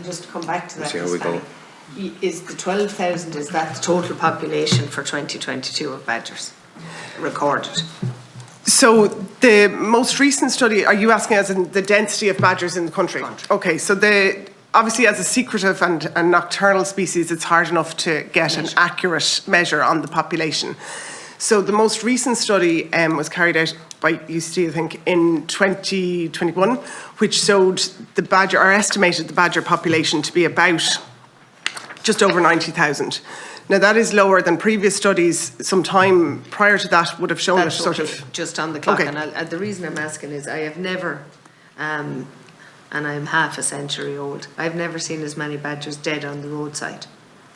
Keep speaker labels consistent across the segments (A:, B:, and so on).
A: can just come back to that.
B: See how we go.
A: Is the 12,000, is that the total population for 2022 of badgers recorded?
C: So the most recent study, are you asking as in the density of badgers in the country? Okay, so obviously as a secretive and nocturnal species, it's hard enough to get an accurate measure on the population. So the most recent study was carried out by UCD, I think, in 2021, which showed the badger, or estimated the badger population to be about just over 90,000. Now that is lower than previous studies. Some time prior to that would have shown
A: That's
C: it sort
A: okay.
C: of
A: Just on the clock.
C: Okay.
A: And the reason I'm asking is I have never, and I'm half a century old, I've never seen as many badgers dead on the roadside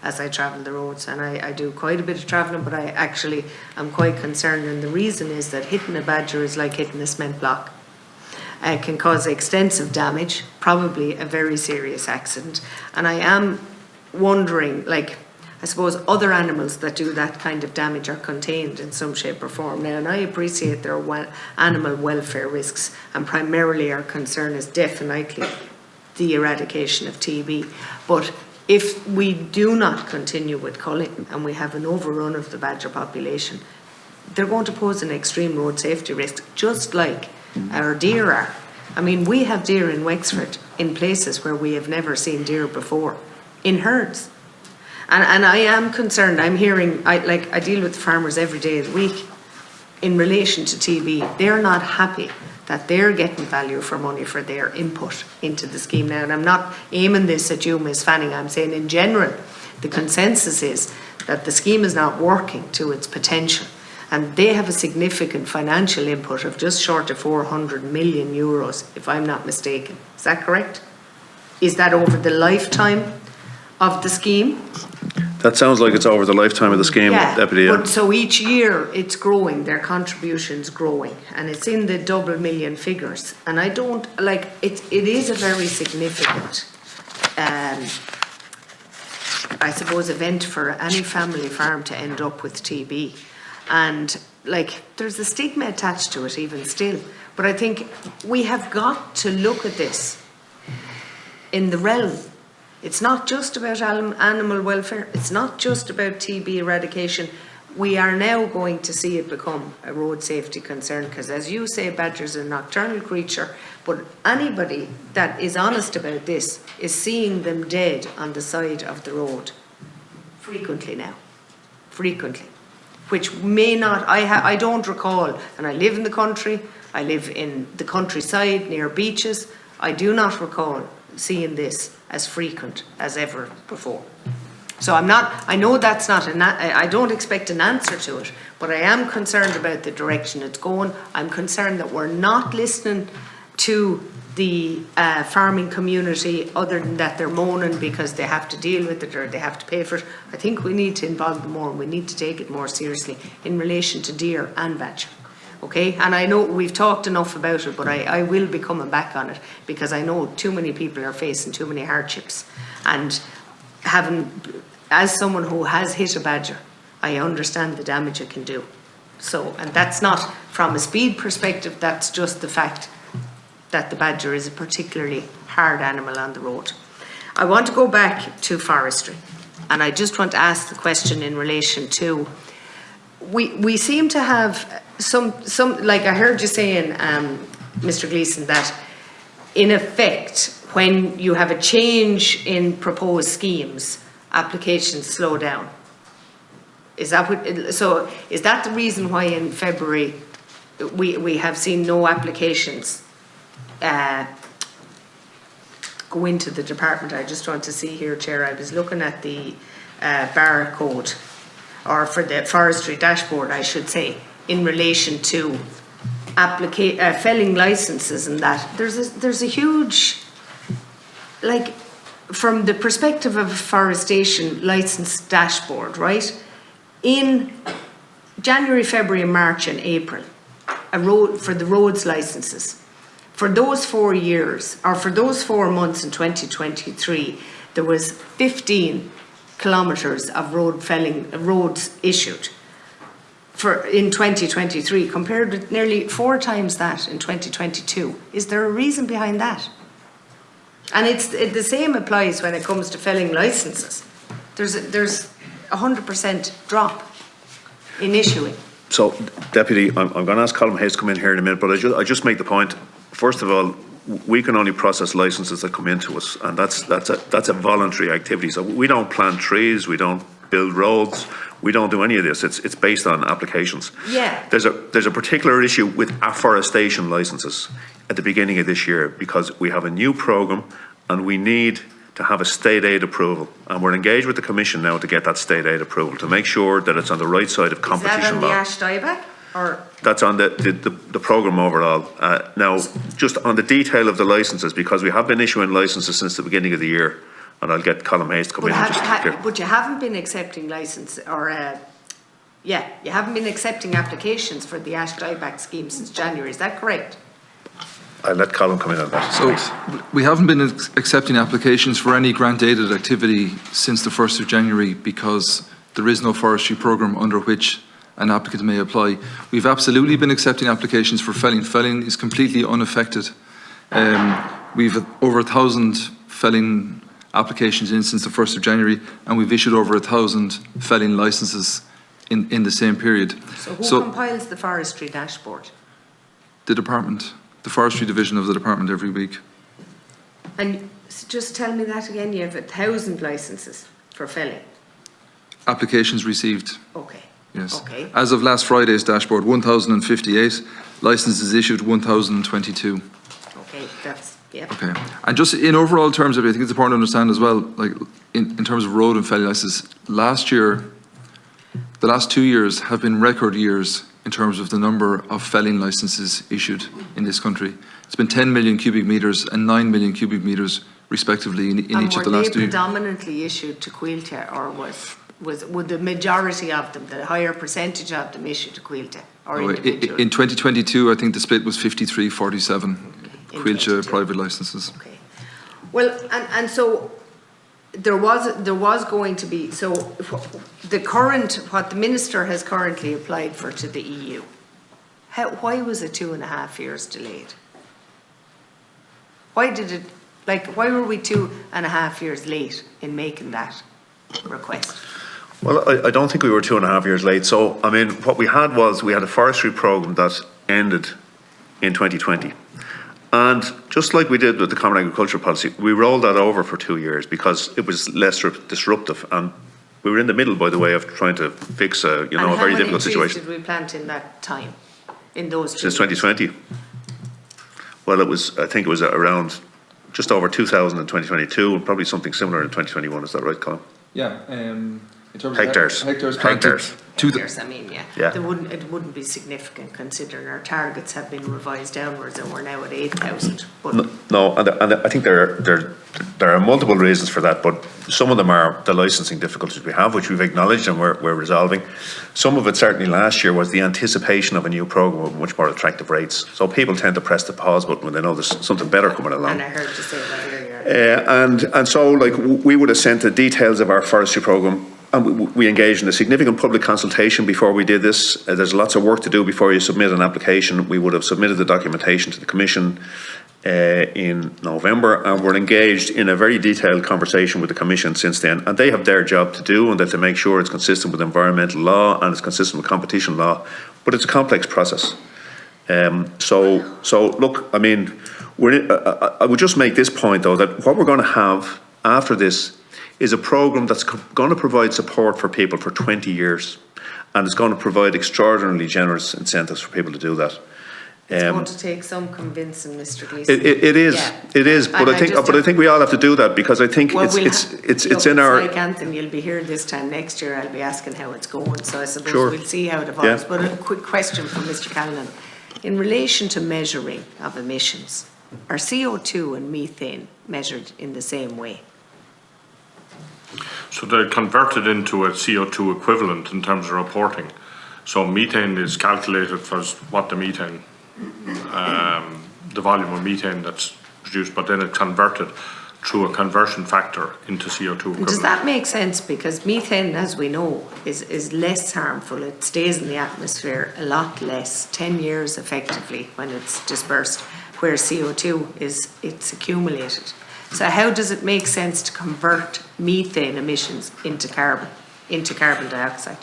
A: as I travel the roads. And I do quite a bit of travelling, but I actually am quite concerned. And the reason is that hitting a badger is like hitting a cement block. It can cause extensive damage, probably a very serious accident. And I am wondering, like, I suppose other animals that do that kind of damage are contained in some shape or form now, and I appreciate there are animal welfare risks, and primarily our concern is definitely the eradication of TB. But if we do not continue with culling and we have an overrun of the badger population, they're going to pose an extreme road safety risk, just like our deer are. I mean, we have deer in Wexford in places where we have never seen deer before, in herds. And I am concerned. I'm hearing, I deal with farmers every day of the week in relation to TB. They're not happy that they're getting value for money for their input into the scheme now. And I'm not aiming this at you, Ms. Fanning. I'm saying in general, the consensus is that the scheme is not working to its potential. And they have a significant financial input of just short of 400 million euros, if I'm not mistaken. Is that correct? Is that over the lifetime of the scheme?
B: That sounds like it's over the lifetime of the scheme, Deputy.
A: But so each year it's growing, their contribution's growing, and it's in the double million figures. And I don't, like, it is a very significant, I suppose, event for any family farm to end up with TB. And, like, there's a stigma attached to it even still. But I think we have got to look at this in the realm. It's not just about animal welfare. It's not just about TB eradication. We are now going to see it become a road safety concern because, as you say, badgers are a nocturnal creature, but anybody that is honest about this is seeing them dead on the side of the road frequently now. Frequently. Which may not, I don't recall, and I live in the country, I live in the countryside near beaches, I do not recall seeing this as frequent as ever before. So I know that's not, I don't expect an answer to it, but I am concerned about the direction it's going. I'm concerned that we're not listening to the farming community, other than that they're moaning because they have to deal with it or they have to pay for it. I think we need to involve them more and we need to take it more seriously in relation to deer and badger. Okay, and I know we've talked enough about it, but I will be coming back on it because I know too many people are facing too many hardships. And as someone who has hit a badger, I understand the damage it can do. So, and that's not from a speed perspective, that's just the fact that the badger is a particularly hard animal on the road. I want to go back to forestry, and I just want to ask the question in relation to, we seem to have some like I heard you saying, Mr. Gleeson, that in effect, when you have a change in proposed schemes, applications slow down. Is that the reason why in February we have seen no applications go into the department? I just want to see here, Chair, I was looking at the barcode, or for the forestry dashboard, I should say, in relation to felling licenses and that. There's a huge, like, from the perspective of a forestation license dashboard, right? In January, February, March and April, for the roads licenses, for those 4 years, or for those 4 months in 2023, there was 15 kilometres of roads issued in 2023, compared with nearly 4 times that in 2022. Is there a reason behind that? And the same applies when it comes to felling licences. There's a 100% drop in issuing.
B: So, Deputy, I'm going to ask Colm Hayes to come in here in a minute, but I just make the point, first of all, we can only process licences that come into us, and that's a voluntary activity. So we don't plant trees, we don't build roads, we don't do any of this. It's based on applications.
A: Yeah.
B: There's a particular issue with afforestation licences at the beginning of this year, because we have a new programme and we need to have a state aid approval, and we're engaged with the Commission now to get that state aid approval to make sure that it's on the right side of competition law.
A: Is that on the ash dieback? Or?
B: That's on the programme overall. Now, just on the detail of the licences, because we have been issuing licences since the beginning of the year, and I'll get Colm Hayes to come in and just clear.
A: But you haven't been accepting you haven't been accepting applications for the ash dieback scheme since January, is that correct?
B: I'll let Colm come in on that.
D: So we haven't been accepting applications for any grant-aided activity since the 1st of January because there is no forestry programme under which an applicant may apply. We've absolutely been accepting applications for felling. Felling is completely unaffected. We've over 1,000 felling applications in since the 1st of January, and we've issued over 1,000 felling licences in the same period.
A: So who compiles the forestry dashboard?
D: The department, the forestry division of the department every week.
A: And just tell me that again, you have 1,000 licences for felling?
D: Applications received.
A: Okay.
D: Yes.
A: Okay.
D: As of last Friday's dashboard, 1,058, licences issued 1,022.
A: Okay, that's, yeah.
D: Okay. And just in overall terms, I think it's important to understand as well, like in terms of road and felling licenses, last year, the last 2 years have been record years in terms of the number of felling licenses issued in this country. It's been 10 million cubic metres and 9 million cubic metres respectively in each of the last 2 years.
A: And were they predominantly issued to Quilta, or would the majority of them, the higher percentage of them, issued to Quilta or individual?
D: In 2022, I think the split was 53-47 Quilta private licences.
A: Okay. Well, and so there was going to be, so what the Minister has currently applied for to the EU, why was it 2.5 years delayed? Why were we 2.5 years late in making that request?
B: Well, I don't think we were 2.5 years late. So, I mean, what we had a forestry programme that ended in 2020. And just like we did with the Common Agricultural Policy, we rolled that over for 2 years because it was less disruptive. And we were in the middle, by the way, of trying to fix a very difficult situation.
A: How many trees did we plant in that time, in those 2
B: Since 2020? Well, I think it was around just over 2,000 in 2022, and probably something similar in 2021. Is that right, Colin?
D: Yeah. In terms
B: hectares.
D: of hectares.
A: Hectares, I mean,
B: yeah.
A: It wouldn't be significant considering our targets have been revised downwards and we're now at 8,000.
B: No, and I think there are multiple reasons for that, but some of them are the licensing difficulties we have, which we've acknowledged and we're resolving. Some of it certainly last year was the anticipation of a new programme with much more attractive rates. So people tend to press the pause button when they know there's something better coming along.
A: And I heard you say that earlier.
B: And so, like, we would have sent the details of our forestry programme, and we engaged in a significant public consultation before we did this. There's lots of work to do before you submit an application. We would have submitted the documentation to the Commission in November, and we're engaged in a very detailed conversation with the Commission since then. And they have their job to do, and they have to make sure it's consistent with environmental law and it's consistent with competition law. But it's a complex process. So look, I mean, I would just make this point though, that what we're going to have after this is a programme that's going to provide support for people for 20 years, and it's going to provide extraordinarily generous incentives for people to do that.
A: It's going to take some convincing, Mr. Gleeson.
B: It is, but I think we all have to do that, because I think it's in our.
A: Like Anthony, you'll be here this time next year. I'll be asking how it's going, so I suppose
B: Sure.
A: we'll see how it evolves. But a quick question from Mr. Callanan. In relation to measuring of emissions, are CO2 and methane measured in the same way?
E: So they're converted into a CO2 equivalent in terms of reporting. So methane is calculated for what the methane, the volume of methane that's produced, but then it's converted through a conversion factor into CO2 equivalent.
A: Does that make sense? Because methane, as we know, is less harmful. It stays in the atmosphere a lot less, 10 years effectively when it's dispersed, where CO2 it's accumulated. So how does it make sense to convert methane emissions into carbon dioxide?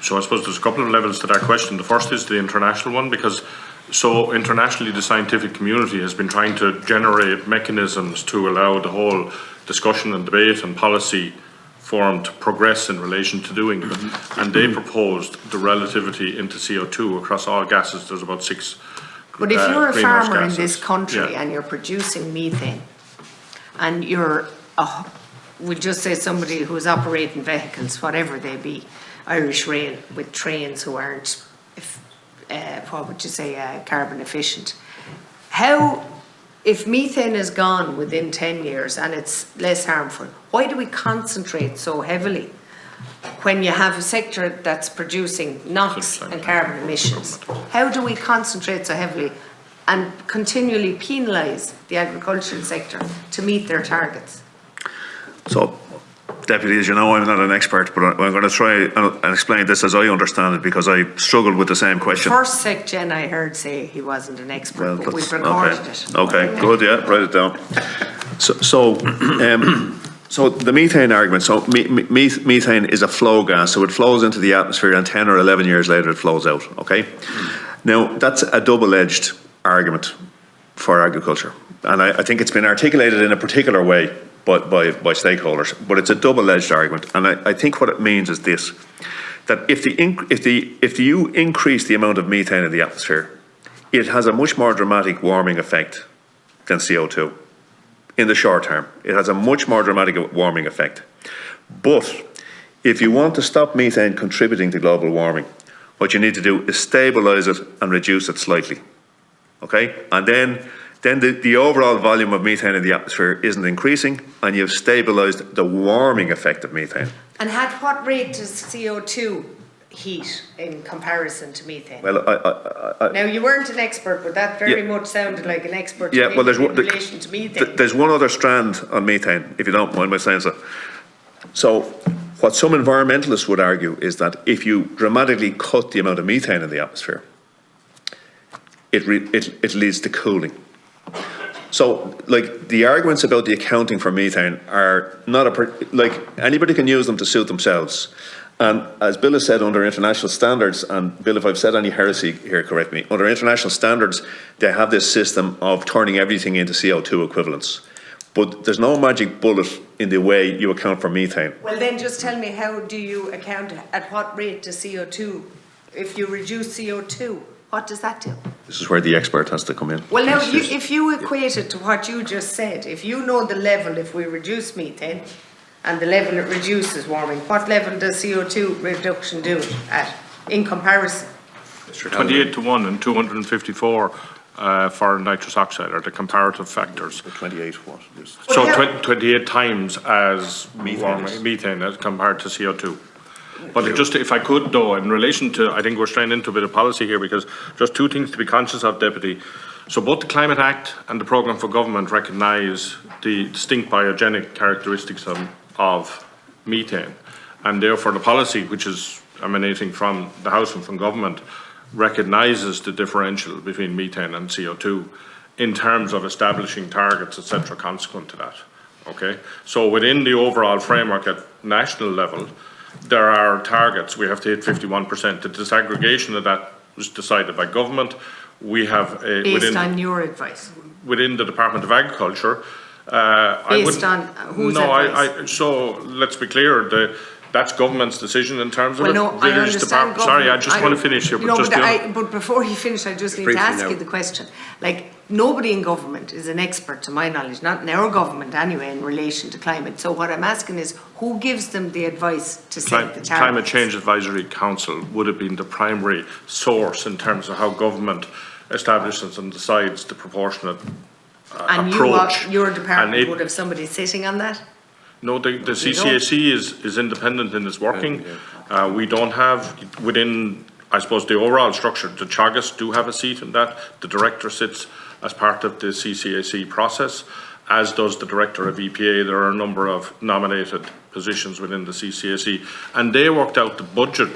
E: So I suppose there's a couple of levels to that question. The first is the international one, because internationally the scientific community has been trying to generate mechanisms to allow the whole discussion and debate and policy forum to progress in relation to doing it. And they proposed the relativity into CO2 across all gases. There's about 6
A: But if you're a
E: greenhouse
A: farmer in
E: gases.
A: this country
E: Yeah.
A: and you're producing methane, and you're, we'll just say somebody who's operating vehicles, whatever they be, Irish Rail with trains who aren't, what would you say, carbon efficient. How, if methane is gone within 10 years and it's less harmful, why do we concentrate so heavily when you have a sector that's producing NOx and carbon emissions? How do we concentrate so heavily and continually penalise the agricultural sector to meet their targets?
B: So, Deputy, as you know, I'm not an expert, but I'm going to try and explain this as I understand it, because I struggled with the same question.
A: First SecGen I heard say he wasn't an expert, but we've recorded it.
B: Okay, good, yeah, write it down. So the methane argument, methane is a flow gas, so it flows into the atmosphere and 10 or 11 years later it flows out, okay? Now, that's a double-edged argument for agriculture, and I think it's been articulated in a particular way by stakeholders, but it's a double-edged argument, and I think what it means is this, that if you increase the amount of methane in the atmosphere, it has a much more dramatic warming effect than CO2. In the short term, it has a much more dramatic warming effect. But if you want to stop methane contributing to global warming, what you need to do is stabilise it and reduce it slightly, okay? And then the overall volume of methane in the atmosphere isn't increasing, and you've stabilised the warming effect of methane.
A: And at what rate does CO2 heat in comparison to methane?
B: Well,
A: now, you weren't an expert, but that very much sounded like an expert to me
B: there's
A: in relation to methane.
B: There's one other strand on methane, if you don't mind my saying so. So, what some environmentalists would argue is that if you dramatically cut the amount of methane in the atmosphere, it leads to cooling. So, like, the arguments about the accounting for methane are not anybody can use them to suit themselves. And as Bill has said, under international standards, and Bill, if I've said any heresy here, correct me, under international standards, they have this system of turning everything into CO2 equivalents. But there's no magic bullet in the way you account for methane.
A: Well, then just tell me, how do you account, at what rate to CO2? If you reduce CO2, what does that do?
B: This is where the expert has to come in.
A: Well, now, if you equate it to what you just said, if you know the level, if we reduce methane, and the level it reduces warming, what level does CO2 reduction do it at, in comparison?
E: 28 to 1 and 254 for nitrous oxide are the comparative factors.
B: 28 what?
E: So 28 times as
B: Methane.
E: methane as compared to CO2. But just, if I could though, in relation to, I think we're straying into a bit of policy here, because just 2 things to be conscious of, Deputy. So both the Climate Act and the Programme for Government recognise the distinct biogenic characteristics of methane, and therefore the policy, which is emanating from the House and from Government, recognises the differential between methane and CO2 in terms of establishing targets, etc., consequent to that. Okay, so within the overall framework at national level, there are targets. We have to hit 51%. The disaggregation of that was decided by Government. We have
A: based on your advice?
E: Within the Department of Agriculture.
A: Based on whose advice?
E: So let's be clear, that's Government's decision in terms of
A: well, no, I understand.
E: Sorry, I just want to finish here.
A: But before you finish, I just need to ask you the question. Like, nobody in government is an expert, to my knowledge, not in our government anyway, in relation to climate. So what I'm asking is, who gives them the advice to set the targets?
E: Climate Change Advisory Council would have been the primary source in terms of how government establishes and decides the proportionate approach.
A: And your department would have somebody sitting on that?
E: No, the CCAC is independent in its working. We don't have, within, I suppose, the overall structure, the Teagasc do have a seat in that. The director sits as part of the CCAC process, as does the director of EPA. There are a number of nominated positions within the CCAC, and they worked out the budget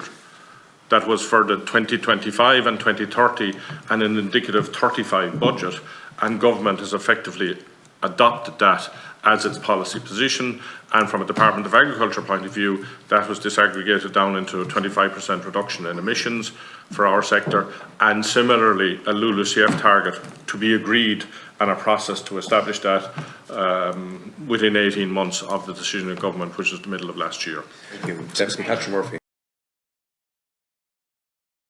E: that was for the 2025 and 2030 and an indicative 35 budget, and government has effectively adopted that as its policy position, and from a Department of Agriculture point of view, that was disaggregated down into a 25% reduction in emissions for our sector, and similarly a LULUCF target to be agreed and a process to establish that within 18 months of the decision of government, which is the middle of last year.
F: Thank you. Deputy Patrick Murphy.